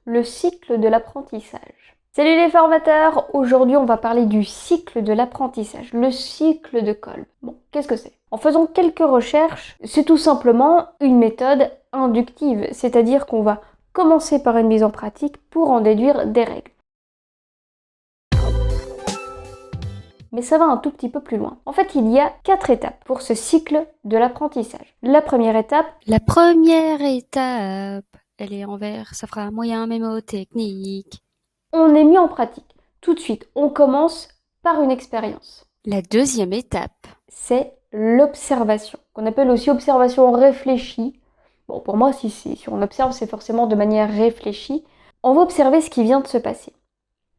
le cycle de l'apprentissage. Salut les formateurs, aujourd'hui on va parler du cycle de l'apprentissage, le cycle de Kolb. Bon, qu'est-ce que c'est? En faisant quelques recherches, c'est tout simplement une méthode inductive, c'est-à-dire qu'on va commencer par une mise en pratique pour en déduire des règles. Mais ça va un tout petit peu plus loin. En fait, il y a 4 étapes pour ce cycle de l'apprentissage. La première étape, elle est en vert, ça fera un moyen mémotechnique. on est mis en pratique. Tout de suite, on commence par une expérience. La deuxième étape, C'est l'observation, qu'on appelle aussi observation réfléchie. Bon, pour moi, si on observe, c'est forcément de manière réfléchie. On va observer ce qui vient de se passer.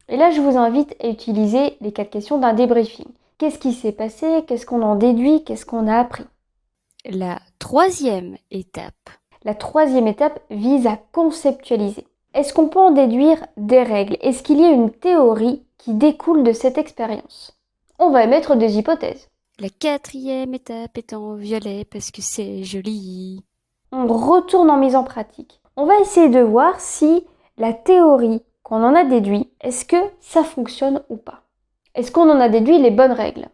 Et là, je vous invite à utiliser les 4 questions d'un débriefing. Qu'est-ce qui s'est passé? Qu'est-ce qu'on en déduit? Qu'est-ce qu'on a appris? la troisième étape, La troisième étape vise à conceptualiser. Est-ce qu'on peut en déduire des règles? Est-ce qu'il y a une théorie qui découle de cette expérience? On va émettre des hypothèses. la quatrième étape est en violet parce que c'est joli. On retourne en mise en pratique. On va essayer de voir si la théorie qu'on en a déduit, est-ce que ça fonctionne ou pas? Est-ce qu'on en a déduit les bonnes règles?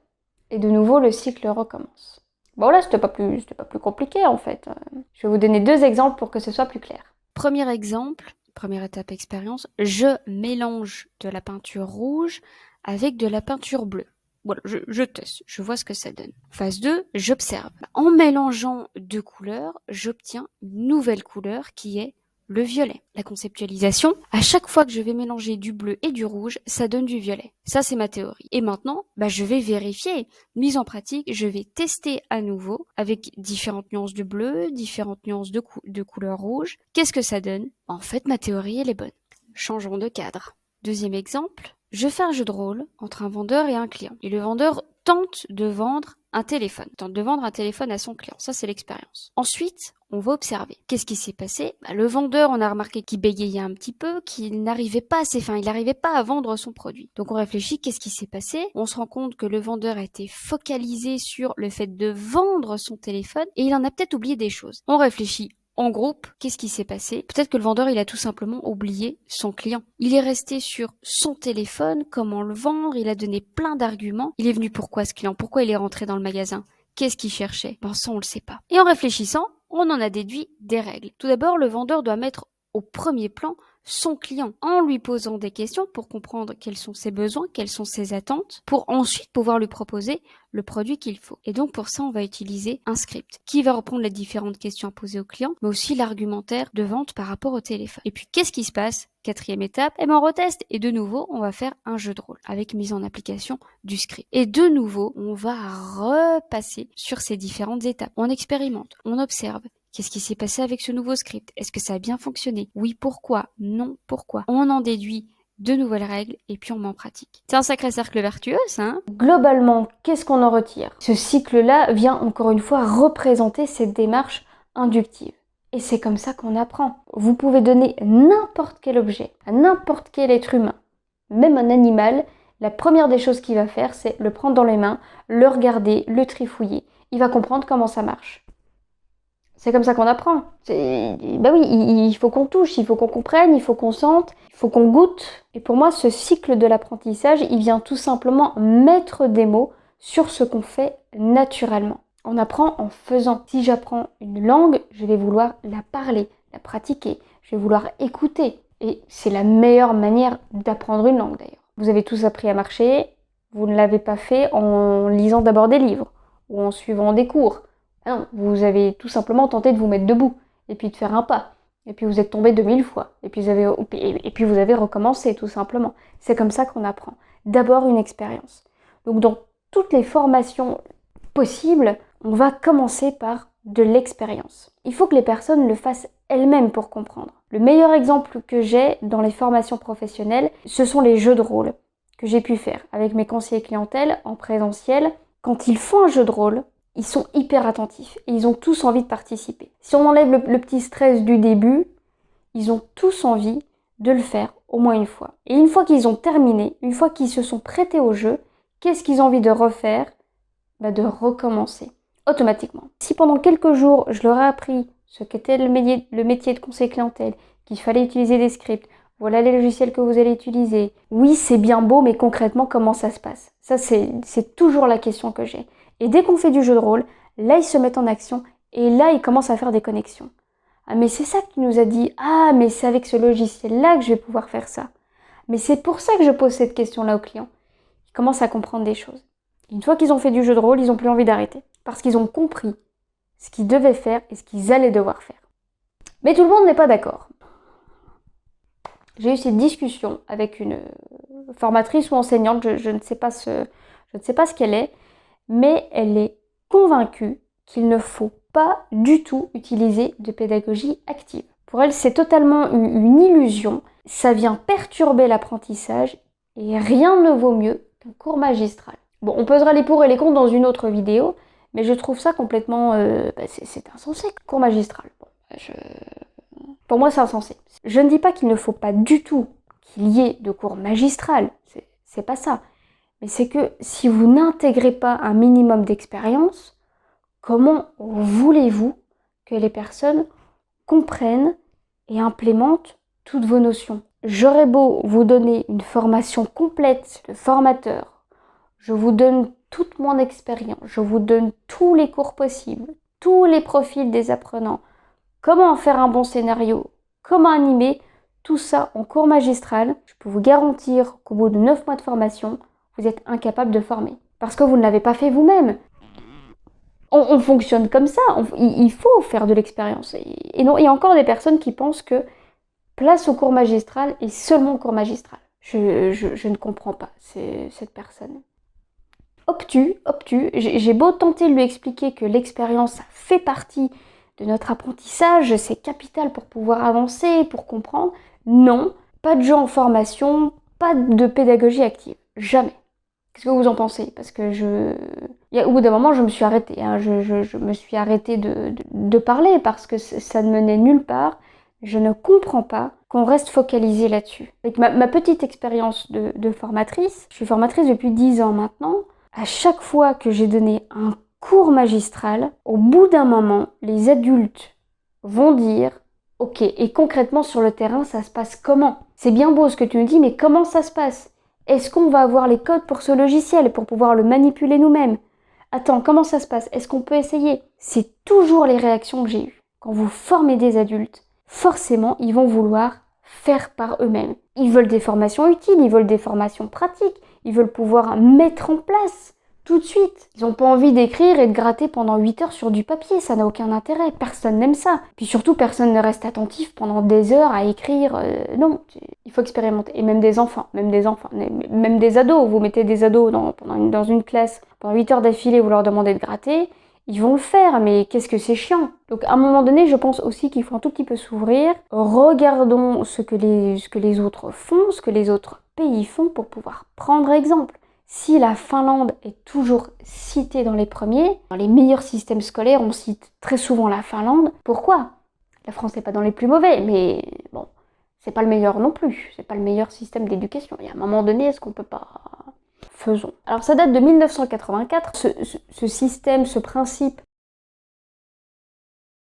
Et de nouveau, le cycle recommence. Bon là, c'était pas plus compliqué en fait. Je vais vous donner 2 exemples pour que ce soit plus clair. Premier exemple, première étape expérience, je mélange de la peinture rouge avec de la peinture bleue. Voilà, je teste, je vois ce que ça donne. Phase 2, j'observe. En mélangeant 2 couleurs, j'obtiens une nouvelle couleur qui est le violet. La conceptualisation, à chaque fois que je vais mélanger du bleu et du rouge, ça donne du violet. Ça, c'est ma théorie. Et maintenant, je vais vérifier. Mise en pratique, je vais tester à nouveau avec différentes nuances de bleu, différentes nuances de couleur rouge. Qu'est-ce que ça donne? En fait, ma théorie, elle est bonne. Changeons de cadre. Deuxième exemple, je fais un jeu de rôle entre un vendeur et un client. Et le vendeur tente de vendre un téléphone à son client. Ça, c'est l'expérience. Ensuite, on va observer. Qu'est-ce qui s'est passé? Le vendeur, on a remarqué qu'il bégayait un petit peu, qu'il n'arrivait pas à ses fins, il n'arrivait pas à vendre son produit. Donc on réfléchit, qu'est-ce qui s'est passé? On se rend compte que le vendeur a été focalisé sur le fait de vendre son téléphone et il en a peut-être oublié des choses. On réfléchit. En groupe, qu'est-ce qui s'est passé? Peut-être que le vendeur, il a tout simplement oublié son client. Il est resté sur son téléphone, comment le vendre, il a donné plein d'arguments. Il est venu pourquoi ce client? Pourquoi il est rentré dans le magasin? Qu'est-ce qu'il cherchait? Ça, on le sait pas. Et en réfléchissant, on en a déduit des règles. Tout d'abord, le vendeur doit mettre au premier plan son client en lui posant des questions pour comprendre quels sont ses besoins, quelles sont ses attentes, pour ensuite pouvoir lui proposer le produit qu'il faut. Et donc pour ça, on va utiliser un script qui va reprendre les différentes questions posées au client, mais aussi l'argumentaire de vente par rapport au téléphone. Et puis qu'est-ce qui se passe? Quatrième étape, on reteste et de nouveau, on va faire un jeu de rôle avec mise en application du script. Et de nouveau, on va repasser sur ces différentes étapes. On expérimente, on observe. Qu'est-ce qui s'est passé avec ce nouveau script? Est-ce que ça a bien fonctionné? Oui, pourquoi? Non, pourquoi? On en déduit de nouvelles règles et puis on met en pratique. C'est un sacré cercle vertueux, ça, hein? Globalement, qu'est-ce qu'on en retire? Ce cycle-là vient encore une fois représenter cette démarche inductive. Et c'est comme ça qu'on apprend. Vous pouvez donner n'importe quel objet à n'importe quel être humain, même un animal, la première des choses qu'il va faire, c'est le prendre dans les mains, le regarder, le trifouiller. Il va comprendre comment ça marche. C'est comme ça qu'on apprend. Oui, il faut qu'on touche, il faut qu'on comprenne, il faut qu'on sente, il faut qu'on goûte. Et pour moi, ce cycle de l'apprentissage, il vient tout simplement mettre des mots sur ce qu'on fait naturellement. On apprend en faisant. Si j'apprends une langue, je vais vouloir la parler, la pratiquer, je vais vouloir écouter. Et c'est la meilleure manière d'apprendre une langue d'ailleurs. Vous avez tous appris à marcher, vous ne l'avez pas fait en lisant d'abord des livres ou en suivant des cours. Non, vous avez tout simplement tenté de vous mettre debout, et puis de faire un pas, et puis vous êtes tombé 2000 fois, et puis vous avez recommencé tout simplement. C'est comme ça qu'on apprend. D'abord une expérience. Donc dans toutes les formations possibles, on va commencer par de l'expérience. Il faut que les personnes le fassent elles-mêmes pour comprendre. Le meilleur exemple que j'ai dans les formations professionnelles, ce sont les jeux de rôle que j'ai pu faire avec mes conseillers clientèle en présentiel. Quand ils font un jeu de rôle, ils sont hyper attentifs et ils ont tous envie de participer. Si on enlève le petit stress du début, ils ont tous envie de le faire au moins une fois. Et une fois qu'ils ont terminé, une fois qu'ils se sont prêtés au jeu, qu'est-ce qu'ils ont envie de refaire? De recommencer automatiquement. Si pendant quelques jours, je leur ai appris ce qu'était le métier de conseiller clientèle, qu'il fallait utiliser des scripts, voilà les logiciels que vous allez utiliser. Oui, c'est bien beau, mais concrètement, comment ça se passe? Ça, c'est toujours la question que j'ai. Et dès qu'on fait du jeu de rôle, là, ils se mettent en action et là, ils commencent à faire des connexions. Ah, mais c'est ça que tu nous as dit. Ah, mais c'est avec ce logiciel-là que je vais pouvoir faire ça. Mais c'est pour ça que je pose cette question-là aux clients. Ils commencent à comprendre des choses. Une fois qu'ils ont fait du jeu de rôle, ils n'ont plus envie d'arrêter. Parce qu'ils ont compris ce qu'ils devaient faire et ce qu'ils allaient devoir faire. Mais tout le monde n'est pas d'accord. J'ai eu cette discussion avec une formatrice ou enseignante, je ne sais pas ce qu'elle est, mais elle est convaincue qu'il ne faut pas du tout utiliser de pédagogie active. Pour elle, c'est totalement une illusion, ça vient perturber l'apprentissage et rien ne vaut mieux qu'un cours magistral. Bon, on pesera les pour et les contre dans une autre vidéo, mais je trouve ça complètement... c'est insensé, cours magistral. Bon, pour moi, c'est insensé. Je ne dis pas qu'il ne faut pas du tout qu'il y ait de cours magistral, c'est pas ça. Mais c'est que si vous n'intégrez pas un minimum d'expérience, comment voulez-vous que les personnes comprennent et implémentent toutes vos notions? J'aurais beau vous donner une formation complète de formateur, je vous donne toute mon expérience, je vous donne tous les cours possibles, tous les profils des apprenants, comment faire un bon scénario, comment animer, tout ça en cours magistral, je peux vous garantir qu'au bout de 9 mois de formation, vous êtes incapable de former. Parce que vous ne l'avez pas fait vous-même. On fonctionne comme ça, il faut faire de l'expérience. Et non, il y a encore des personnes qui pensent que place au cours magistral et seulement au cours magistral. Je ne comprends pas cette personne. Obtus, j'ai beau tenter de lui expliquer que l'expérience ça fait partie de notre apprentissage, c'est capital pour pouvoir avancer, pour comprendre. Non, pas de jeu en formation, pas de pédagogie active. Jamais. Qu'est-ce que vous en pensez? Parce que au bout d'un moment, je me suis arrêtée. Hein. Je me suis arrêtée de parler parce que ça ne menait nulle part. Je ne comprends pas qu'on reste focalisé là-dessus. Avec ma petite expérience de formatrice, je suis formatrice depuis 10 ans maintenant. À chaque fois que j'ai donné un cours magistral, au bout d'un moment, les adultes vont dire « Ok, et concrètement sur le terrain, ça se passe comment? C'est bien beau ce que tu me dis, mais comment ça se passe? Est-ce qu'on va avoir les codes pour ce logiciel, pour pouvoir le manipuler nous-mêmes? Attends, comment ça se passe? Est-ce qu'on peut essayer ?» C'est toujours les réactions que j'ai eues. Quand vous formez des adultes, forcément, ils vont vouloir faire par eux-mêmes. Ils veulent des formations utiles, ils veulent des formations pratiques, ils veulent pouvoir mettre en place tout de suite. Ils n'ont pas envie d'écrire et de gratter pendant 8 heures sur du papier, ça n'a aucun intérêt, personne n'aime ça. Puis surtout, personne ne reste attentif pendant des heures à écrire, non, il faut expérimenter. Et même des enfants, même des ados, vous mettez des ados dans une classe, pendant 8 heures d'affilée, vous leur demandez de gratter, ils vont le faire, mais qu'est-ce que c'est chiant. Donc à un moment donné, je pense aussi qu'il faut un tout petit peu s'ouvrir, regardons ce que les autres font, ce que les autres pays font pour pouvoir prendre exemple. Si la Finlande est toujours citée dans les premiers, dans les meilleurs systèmes scolaires, on cite très souvent la Finlande. Pourquoi? La France n'est pas dans les plus mauvais, mais bon, c'est pas le meilleur non plus. C'est pas le meilleur système d'éducation. Et à un moment donné, est-ce qu'on peut pas... Faisons. Alors ça date de 1984, ce système, ce principe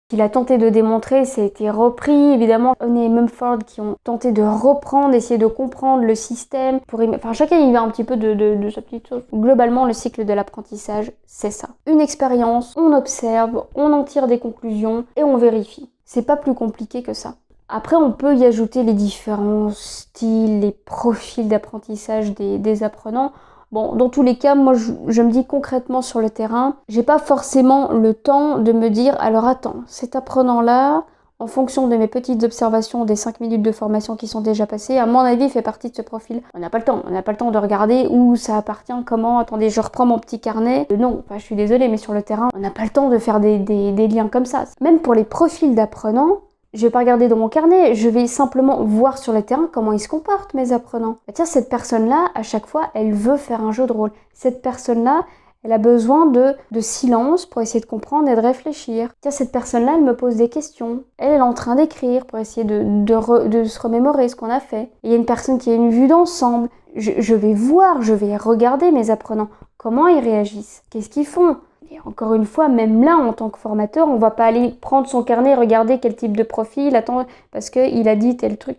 qu'il a tenté de démontrer, ça a été repris, évidemment, Honey et Mumford qui ont tenté de reprendre, d'essayer de comprendre le système, enfin chacun y va un petit peu de sa petite chose. Globalement, le cycle de l'apprentissage, c'est ça. Une expérience, on observe, on en tire des conclusions et on vérifie. C'est pas plus compliqué que ça. Après, on peut y ajouter les différents styles, les profils d'apprentissage des apprenants. Bon, dans tous les cas, moi, je me dis concrètement sur le terrain, j'ai pas forcément le temps de me dire, alors attends, cet apprenant-là, en fonction de mes petites observations des 5 minutes de formation qui sont déjà passées, à mon avis, fait partie de ce profil. On n'a pas le temps de regarder où ça appartient, comment, attendez, je reprends mon petit carnet. Non, enfin, je suis désolée, mais sur le terrain, on n'a pas le temps de faire des liens comme ça. Même pour les profils d'apprenants, je vais pas regarder dans mon carnet, je vais simplement voir sur le terrain comment ils se comportent, mes apprenants. Bah tiens, cette personne-là, à chaque fois, elle veut faire un jeu de rôle. Cette personne-là, elle a besoin de silence pour essayer de comprendre et de réfléchir. Tiens, cette personne-là, elle me pose des questions. Elle est en train d'écrire pour essayer de se remémorer ce qu'on a fait. Et il y a une personne qui a une vue d'ensemble. Je vais voir, je vais regarder mes apprenants. Comment ils réagissent? Qu'est-ce qu'ils font? Et encore une fois, même là, en tant que formateur, on va pas aller prendre son carnet, regarder quel type de profil, attends, parce qu'il a dit tel truc.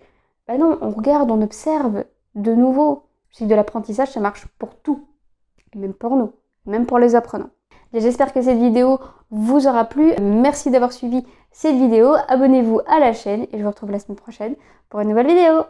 Bah non, on regarde, on observe de nouveau. C'est de l'apprentissage, ça marche pour tout, même pour nous, même pour les apprenants. J'espère que cette vidéo vous aura plu. Merci d'avoir suivi cette vidéo. Abonnez-vous à la chaîne et je vous retrouve la semaine prochaine pour une nouvelle vidéo.